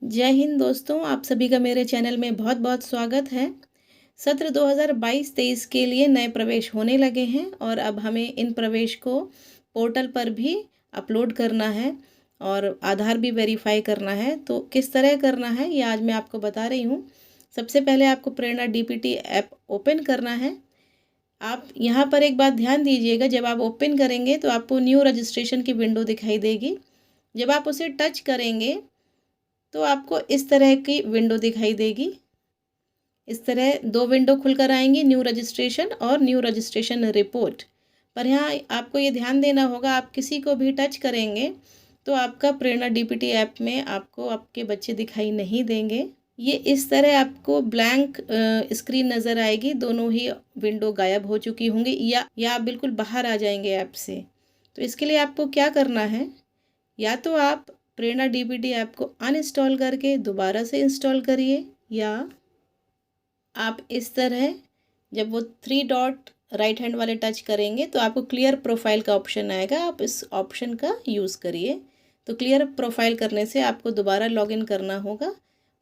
जय हिंद दोस्तों, आप सभी का मेरे चैनल में बहुत बहुत स्वागत है। सत्र 2022-23 के लिए नए प्रवेश होने लगे हैं और अब हमें इन प्रवेश को पोर्टल पर भी अपलोड करना है और आधार भी वेरीफाई करना है। तो किस तरह करना है ये आज मैं आपको बता रही हूँ। सबसे पहले आपको प्रेरणा डीपीटी ऐप ओपन करना है। आप यहाँ पर एक बात ध्यान दीजिएगा, जब आप ओपन करेंगे तो आपको न्यू रजिस्ट्रेशन की विंडो दिखाई देगी। जब आप उसे टच करेंगे तो आपको इस तरह की विंडो दिखाई देगी। इस तरह दो विंडो खुलकर आएंगी, न्यू रजिस्ट्रेशन और न्यू रजिस्ट्रेशन रिपोर्ट। पर यहाँ आपको ये ध्यान देना होगा, आप किसी को भी टच करेंगे तो आपका प्रेरणा डीपीटी ऐप में आपको आपके बच्चे दिखाई नहीं देंगे। ये इस तरह आपको ब्लैंक स्क्रीन नज़र आएगी, दोनों ही विंडो गायब हो चुकी होंगी या आप बिल्कुल बाहर आ जाएंगे ऐप से। तो इसके लिए आपको क्या करना है, या तो आप प्रेरणा डीपीटी ऐप को अनइंस्टॉल करके दोबारा से इंस्टॉल करिए, या आप इस तरह जब वो 3 डॉट राइट हैंड वाले टच करेंगे तो आपको क्लियर प्रोफाइल का ऑप्शन आएगा, आप इस ऑप्शन का यूज़ करिए। तो क्लियर प्रोफाइल करने से आपको दोबारा लॉगिन करना होगा।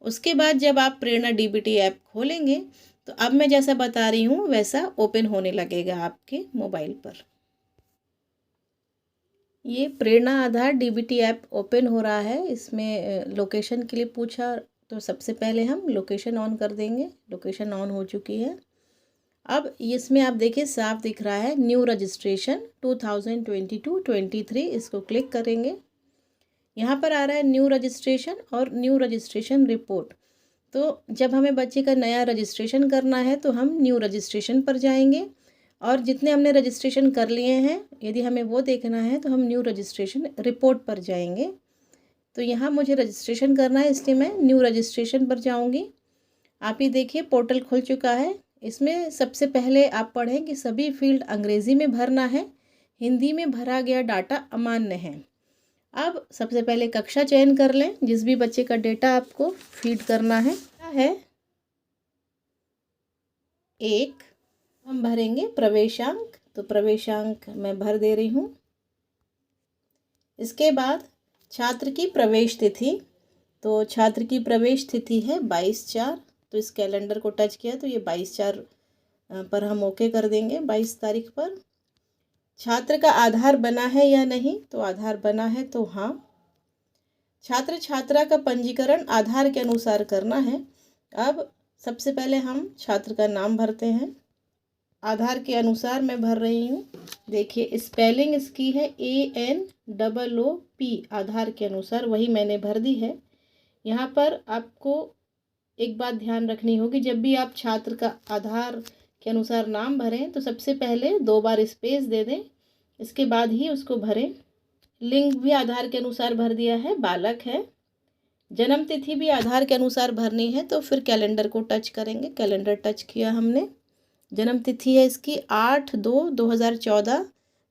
उसके बाद जब आप प्रेरणा डीबीटी ऐप खोलेंगे तो अब मैं जैसा बता रही हूँ वैसा ओपन होने लगेगा आपके मोबाइल पर। ये प्रेरणा आधार डीबीटी ऐप ओपन हो रहा है। इसमें लोकेशन के लिए पूछा, तो सबसे पहले हम लोकेशन ऑन कर देंगे। लोकेशन ऑन हो चुकी है। अब इसमें आप देखिए साफ दिख रहा है न्यू रजिस्ट्रेशन 2022-23, इसको क्लिक करेंगे। यहाँ पर आ रहा है न्यू रजिस्ट्रेशन और न्यू रजिस्ट्रेशन रिपोर्ट। तो जब हमें बच्चे का नया रजिस्ट्रेशन करना है तो हम न्यू रजिस्ट्रेशन पर जाएंगे, और जितने हमने रजिस्ट्रेशन कर लिए हैं यदि हमें वो देखना है तो हम न्यू रजिस्ट्रेशन रिपोर्ट पर जाएंगे। तो यहाँ मुझे रजिस्ट्रेशन करना है, इसलिए मैं न्यू रजिस्ट्रेशन पर जाऊँगी। आप ही देखिए पोर्टल खुल चुका है। इसमें सबसे पहले आप पढ़ें कि सभी फील्ड अंग्रेज़ी में भरना है, हिंदी में भरा गया डाटा अमान्य है। अब सबसे पहले कक्षा चयन कर लें, जिस भी बच्चे का डेटा आपको फीड करना है। एक हम भरेंगे प्रवेशांक, तो प्रवेशांक मैं भर दे रही हूँ। इसके बाद छात्र की प्रवेश तिथि, तो छात्र की प्रवेश तिथि है 22/4। तो इस कैलेंडर को टच किया तो ये 22/4 पर हम ओके कर देंगे, 22 तारीख पर। छात्र का आधार बना है या नहीं, तो आधार बना है तो हाँ। छात्र छात्रा का पंजीकरण आधार के अनुसार करना है। अब सबसे पहले हम छात्र का नाम भरते हैं। आधार के अनुसार मैं भर रही हूँ। देखिए स्पेलिंग इसकी है ANOOP, आधार के अनुसार वही मैंने भर दी है। यहाँ पर आपको एक बात ध्यान रखनी होगी, जब भी आप छात्र का आधार के अनुसार नाम भरें तो सबसे पहले 2 बार स्पेस दे दें, इसके बाद ही उसको भरें। लिंग भी आधार के अनुसार भर दिया है, बालक है। जन्म तिथि भी आधार के अनुसार भरनी है, तो फिर कैलेंडर को टच करेंगे। कैलेंडर टच किया हमने। जन्म तिथि है इसकी 8/2/2014।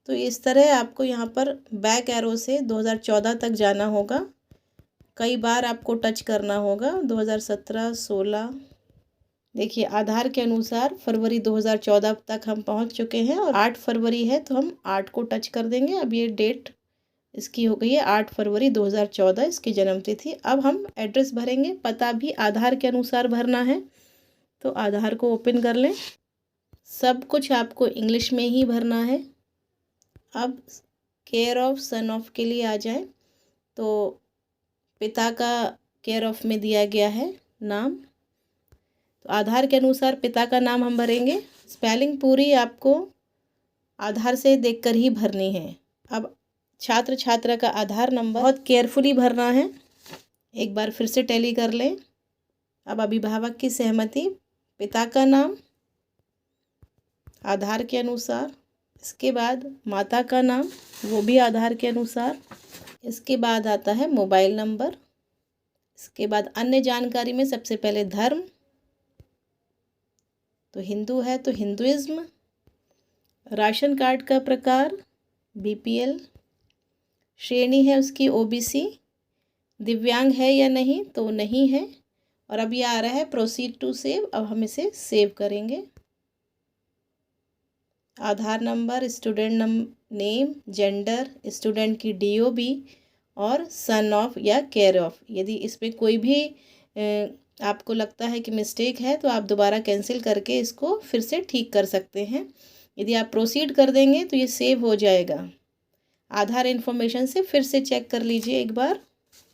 तो इस तरह आपको यहाँ पर बैक एरो से 2014 तक जाना होगा। कई बार आपको टच करना होगा। 2017, 16, देखिए आधार के अनुसार फरवरी 2014 तक हम पहुँच चुके हैं और 8 फरवरी है तो हम 8 को टच कर देंगे। अब ये डेट इसकी हो गई है 8 फरवरी 2014, इसकी जन्म तिथि। अब हम एड्रेस भरेंगे। पता भी आधार के अनुसार भरना है, तो आधार को ओपन कर लें। सब कुछ आपको इंग्लिश में ही भरना है। अब केयर ऑफ सन ऑफ के लिए आ जाए, तो पिता का केयर ऑफ में दिया गया है नाम, तो आधार के अनुसार पिता का नाम हम भरेंगे। स्पेलिंग पूरी आपको आधार से देखकर ही भरनी है। अब छात्र छात्रा का आधार नंबर बहुत केयरफुली भरना है। एक बार फिर से टैली कर लें। अब अभिभावक की सहमति, पिता का नाम आधार के अनुसार, इसके बाद माता का नाम वो भी आधार के अनुसार, इसके बाद आता है मोबाइल नंबर, इसके बाद अन्य जानकारी में सबसे पहले धर्म, तो हिंदू है तो हिंदुइज्म, राशन कार्ड का प्रकार BPL, श्रेणी है उसकी OBC, दिव्यांग है या नहीं तो नहीं है। और अब ये आ रहा है प्रोसीड टू सेव। अब हम इसे सेव करेंगे। Aadhaar number, student name, gender, student की DOB और सन ऑफ या केयर ऑफ। यदि इसमें कोई भी आपको लगता है कि मिस्टेक है तो आप दोबारा कैंसिल करके इसको फिर से ठीक कर सकते हैं। यदि आप प्रोसीड कर देंगे तो ये सेव हो जाएगा। आधार इन्फॉर्मेशन से फिर से चेक कर लीजिए एक बार।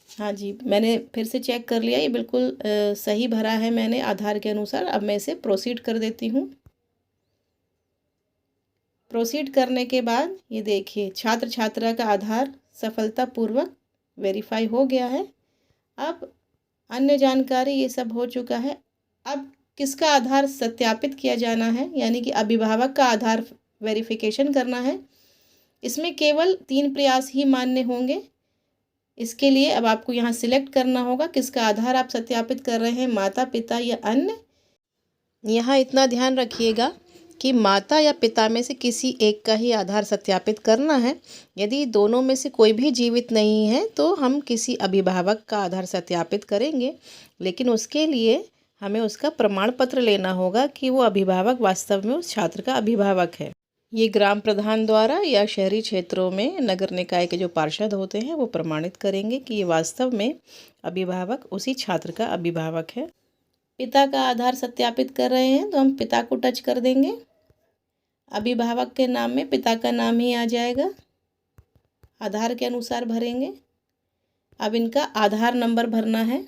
हाँ जी, मैंने फिर से चेक कर लिया, ये बिल्कुल सही भरा है मैंने आधार के अनुसार। अब मैं इसे प्रोसीड कर देती हूँ। प्रोसीड करने के बाद ये देखिए छात्र छात्रा का आधार सफलतापूर्वक वेरीफाई हो गया है। अब अन्य जानकारी ये सब हो चुका है। अब किसका आधार सत्यापित किया जाना है, यानी कि अभिभावक का आधार वेरिफिकेशन करना है। इसमें केवल 3 प्रयास ही मान्य होंगे। इसके लिए अब आपको यहाँ सिलेक्ट करना होगा किसका आधार आप सत्यापित कर रहे हैं, माता पिता या अन्य। यहाँ इतना ध्यान रखिएगा कि माता या पिता में से किसी एक का ही आधार सत्यापित करना है। यदि दोनों में से कोई भी जीवित नहीं है तो हम किसी अभिभावक का आधार सत्यापित करेंगे, लेकिन उसके लिए हमें उसका प्रमाण पत्र लेना होगा कि वो अभिभावक वास्तव में उस छात्र का अभिभावक है। ये ग्राम प्रधान द्वारा या शहरी क्षेत्रों में नगर निकाय के जो पार्षद होते हैं वो प्रमाणित करेंगे कि ये वास्तव में अभिभावक उसी छात्र का अभिभावक है। पिता का आधार सत्यापित कर रहे हैं तो हम पिता को टच कर देंगे। अभिभावक के नाम में पिता का नाम ही आ जाएगा। आधार के अनुसार भरेंगे। अब इनका आधार नंबर भरना है।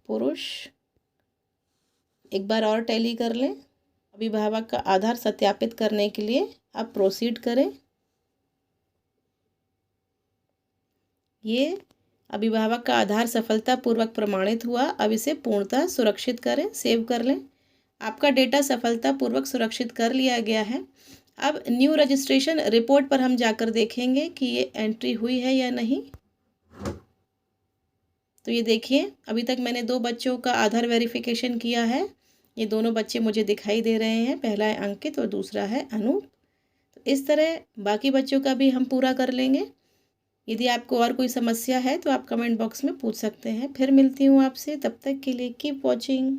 पुरुष, एक बार और टैली कर लें। अभिभावक का आधार सत्यापित करने के लिए अब प्रोसीड करें। ये अभिभावक का आधार सफलतापूर्वक प्रमाणित हुआ। अब इसे पूर्णतः सुरक्षित करें, सेव कर लें। आपका डेटा सफलतापूर्वक सुरक्षित कर लिया गया है। अब न्यू रजिस्ट्रेशन रिपोर्ट पर हम जाकर देखेंगे कि ये एंट्री हुई है या नहीं। तो ये देखिए अभी तक मैंने 2 बच्चों का आधार वेरिफिकेशन किया है। ये दोनों बच्चे मुझे दिखाई दे रहे हैं, पहला है अंकित और दूसरा है अनूप। तो इस तरह बाकी बच्चों का भी हम पूरा कर लेंगे। यदि आपको और कोई समस्या है तो आप कमेंट बॉक्स में पूछ सकते हैं। फिर मिलती हूँ आपसे, तब तक के लिए कीप वॉचिंग।